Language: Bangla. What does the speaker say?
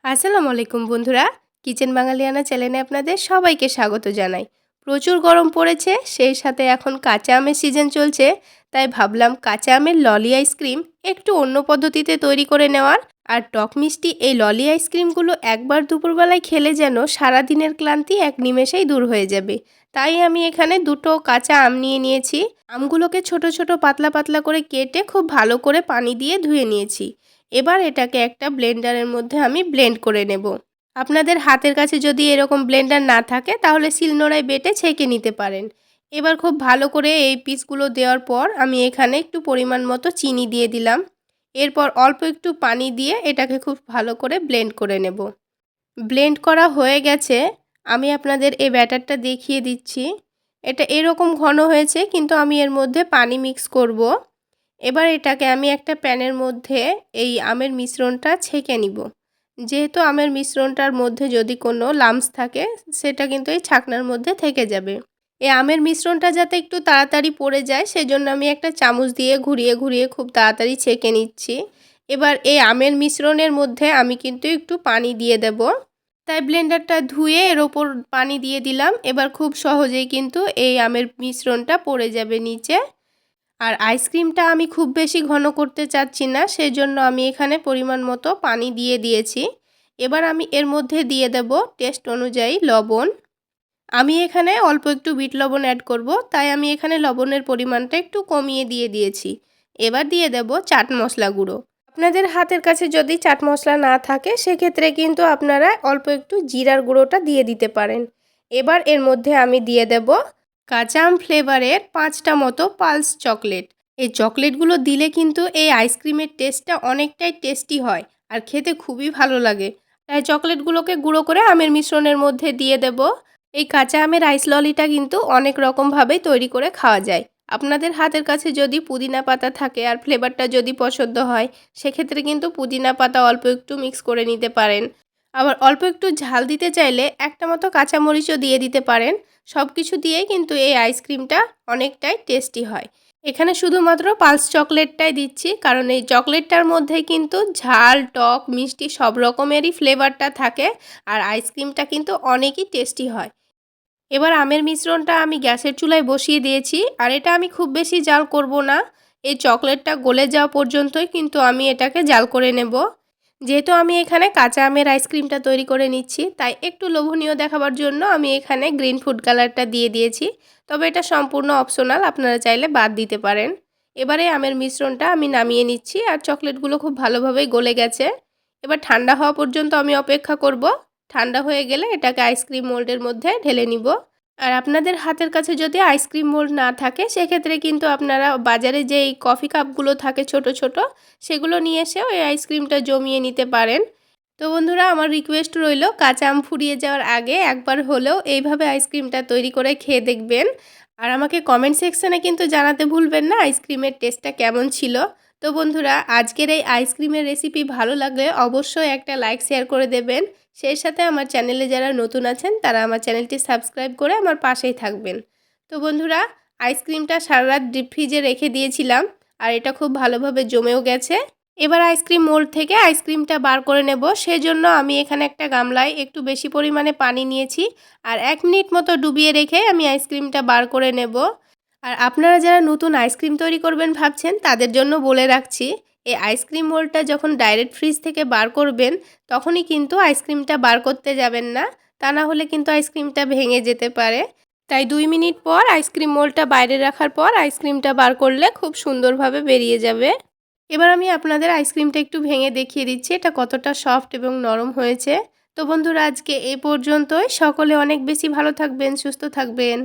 আসসালামু আলাইকুম বন্ধুরা, কিচেন বাঙালিয়ানা চ্যানেলে আপনাদের সবাইকে স্বাগত জানাই। প্রচুর গরম পড়েছে, সেই সাথে এখন কাঁচা আমের সিজন চলছে, তাই ভাবলাম কাঁচা আমের ললি আইসক্রিম একটু অন্য পদ্ধতিতে তৈরি করে নেওয়ার। আর টক মিষ্টি এই ললি আইসক্রিমগুলো একবার দুপুরবেলায় খেলে যেন সারাদিনের ক্লান্তি এক নিমেষেই দূর হয়ে যাবে। তাই আমি এখানে দুটো কাঁচা আম নিয়ে নিয়েছি। আমগুলোকে ছোট ছোট পাতলা পাতলা করে কেটে খুব ভালো করে পানি দিয়ে ধুয়ে নিয়েছি। এবার এটাকে একটা ব্লেন্ডারের মধ্যে আমি ব্লেন্ড করে নেব। আপনাদের হাতের কাছে যদি এরকম ব্লেন্ডার না থাকে তাহলে শিলনোড়ায় বেটে ছেঁকে নিতে পারেন। এবার খুব ভালো করে এই পিসগুলো দেওয়ার পর আমি এখানে একটু পরিমাণ মতো চিনি দিয়ে দিলাম। এরপর অল্প একটু পানি দিয়ে এটাকে খুব ভালো করে ব্লেন্ড করে নেব। ব্লেন্ড করা হয়ে গেছে। আমি আপনাদের এই ব্যাটারটা দেখিয়ে দিচ্ছি। এটা এরকম ঘন হয়েছে, কিন্তু আমি এর মধ্যে পানি মিক্স করব। এবার এটাকে আমি একটা প্যানের মধ্যে এই আমের মিশ্রণটা ছেঁকে নিব। যেহেতু আমের মিশ্রণটার মধ্যে যদি কোনো লাম্পস থাকে সেটা কিন্তু এই ছাকনার মধ্যে থেকে যাবে। এই আমের মিশ্রণটা যাতে একটু তাড়াতাড়ি পড়ে যায় সেজন্য আমি একটা চামচ দিয়ে ঘুরিয়ে ঘুরিয়ে খুব তাড়াতাড়ি ছেঁকে নিচ্ছি। এবার এই আমের মিশ্রণের মধ্যে আমি কিন্তু একটু পানি দিয়ে দেব। তাই ব্লেন্ডারটা ধুয়ে এর ওপর পানি দিয়ে দিলাম। এবার খুব সহজেই কিন্তু এই আমের মিশ্রণটা পড়ে যাবে নিচে। আর আইসক্রিমটা আমি খুব বেশি ঘন করতে চাচ্ছি না, সেজন্য আমি এখানে পরিমাণ মতো পানি দিয়ে দিয়েছি। এবার আমি এর মধ্যে দিয়ে দেব টেস্ট অনুযায়ী লবণ। আমি এখানে অল্প একটু বিট লবণ অ্যাড করব, তাই আমি এখানে লবণের পরিমাণটা একটু কমিয়ে দিয়েছি। এবার দিয়ে দেব চাট মশলা গুঁড়ো। আপনাদের হাতের কাছে যদি চাট মশলা না থাকে সেক্ষেত্রে কিন্তু আপনারা অল্প একটু জিরার গুঁড়োটা দিয়ে দিতে পারেন। এবার এর মধ্যে আমি দিয়ে দেব কাঁচা আম ফ্লেভারের 5টা মতো পালস চকলেট। এই চকলেটগুলো দিলে কিন্তু এই আইসক্রিমের টেস্টটা অনেকটাই টেস্টি হয় আর খেতে খুবই ভালো লাগে। তাই চকলেটগুলোকে গুঁড়ো করে আমের মিশ্রণের মধ্যে দিয়ে দেব। এই কাঁচা আমের আইস ললিটা কিন্তু অনেক রকমভাবেই তৈরি করে খাওয়া যায়। আপনাদের হাতের কাছে যদি পুদিনা পাতা থাকে আর ফ্লেভারটা যদি পছন্দ হয় সেক্ষেত্রে কিন্তু পুদিনা পাতা অল্প একটু মিক্স করে নিতে পারেন। আবার অল্প একটু ঝাল দিতে চাইলে একটা মতো কাঁচামরিচও দিয়ে দিতে পারেন। সব কিছু দিয়েই কিন্তু এই আইসক্রিমটা অনেকটাই টেস্টি হয়। এখানে শুধুমাত্র পালস চকলেটটাই দিচ্ছি, কারণ এই চকলেটটার মধ্যে কিন্তু ঝাল, টক, মিষ্টি সব রকমেরই ফ্লেভারটা থাকে আর আইসক্রিমটা কিন্তু অনেকই টেস্টি হয়। এবার আমের মিশ্রণটা আমি গ্যাসের চুলায় বসিয়ে দিয়েছি, আর এটা আমি খুব বেশি জাল করব না। এই চকলেটটা গলে যাওয়া পর্যন্তই কিন্তু আমি এটাকে জাল করে নেব। যেহেতু আমি এখানে কাঁচা আমের আইসক্রিমটা তৈরি করে নিচ্ছি, তাই একটু লোভনীয় দেখাবার জন্য আমি এখানে গ্রিন ফুড কালারটা দিয়ে দিয়েছি। তবে এটা সম্পূর্ণ অপশনাল, আপনারা চাইলে বাদ দিতে পারেন। এবারে আমের মিশ্রণটা আমি নামিয়ে নিচ্ছি, আর চকলেটগুলো খুব ভালোভাবেই গলে গেছে। এবার ঠান্ডা হওয়া পর্যন্ত আমি অপেক্ষা করব। ঠান্ডা হয়ে গেলে এটাকে আইসক্রিম মোল্ডের মধ্যে ঢেলে নিব। আর আপনাদের হাতের কাছে যদি আইসক্রিম মোল্ড না থাকে সেক্ষেত্রে কিন্তু আপনারা বাজারে যেই কফি কাপগুলো থাকে ছোট ছোট, সেগুলো নিয়ে এসেও এই আইসক্রিমটা জমিয়ে নিতে পারেন। তো বন্ধুরা, আমার রিকোয়েস্ট রইল কাঁচা আম ফুরিয়ে যাওয়ার আগে একবার হলেও এইভাবে আইসক্রিমটা তৈরি করে খেয়ে দেখবেন। আর আমাকে কমেন্ট সেকশানে কিন্তু জানাতে ভুলবেন না আইসক্রিমের টেস্টটা কেমন ছিল। তো বন্ধুরা, আজকের এই আইসক্রিমের রেসিপি ভালো লাগলে অবশ্যই একটা লাইক শেয়ার করে দেবেন। সেই সাথে আমার চ্যানেলে যারা নতুন আছেন তারা আমার চ্যানেলটি সাবস্ক্রাইব করে আমার পাশেই থাকবেন। তো বন্ধুরা, আইসক্রিমটা সারা রাত ডিপ ফ্রিজে রেখে দিয়েছিলাম, আর এটা খুব ভালোভাবে জমেও গেছে। এবার আইসক্রিম মোল্ড থেকে আইসক্রিমটা বার করে নেব। সেজন্য আমি এখানে একটা গামলায় একটু বেশি পরিমাণে পানি নিয়েছি, আর 1 মিনিট মতো ডুবিয়ে রেখে আমি আইসক্রিমটা বার করে নেব। আর আপনারা যারা নতুন আইসক্রিম তৈরি করবেন ভাবছেন তাদের জন্য বলে রাখছি, এই আইসক্রিম মোল্ডটা যখন ডাইরেক্ট ফ্রিজ থেকে বার করবেন তখনই কিন্তু আইসক্রিমটা বার করতে যাবেন না, তা না হলে কিন্তু আইসক্রিমটা ভেঙে যেতে পারে। তাই 2 মিনিট পর আইসক্রিম মোল্ডটা বাইরে রাখার পর আইসক্রিমটা বার করলে খুব সুন্দরভাবে বেরিয়ে যাবে। এবার আমি আপনাদের আইসক্রিমটা একটু ভেঙে দেখিয়ে দিচ্ছি এটা কতটা সফট এবং নরম হয়েছে। তো বন্ধুরা, আজকে এই পর্যন্তই। সকলে অনেক বেশি ভালো থাকবেন, সুস্থ থাকবেন।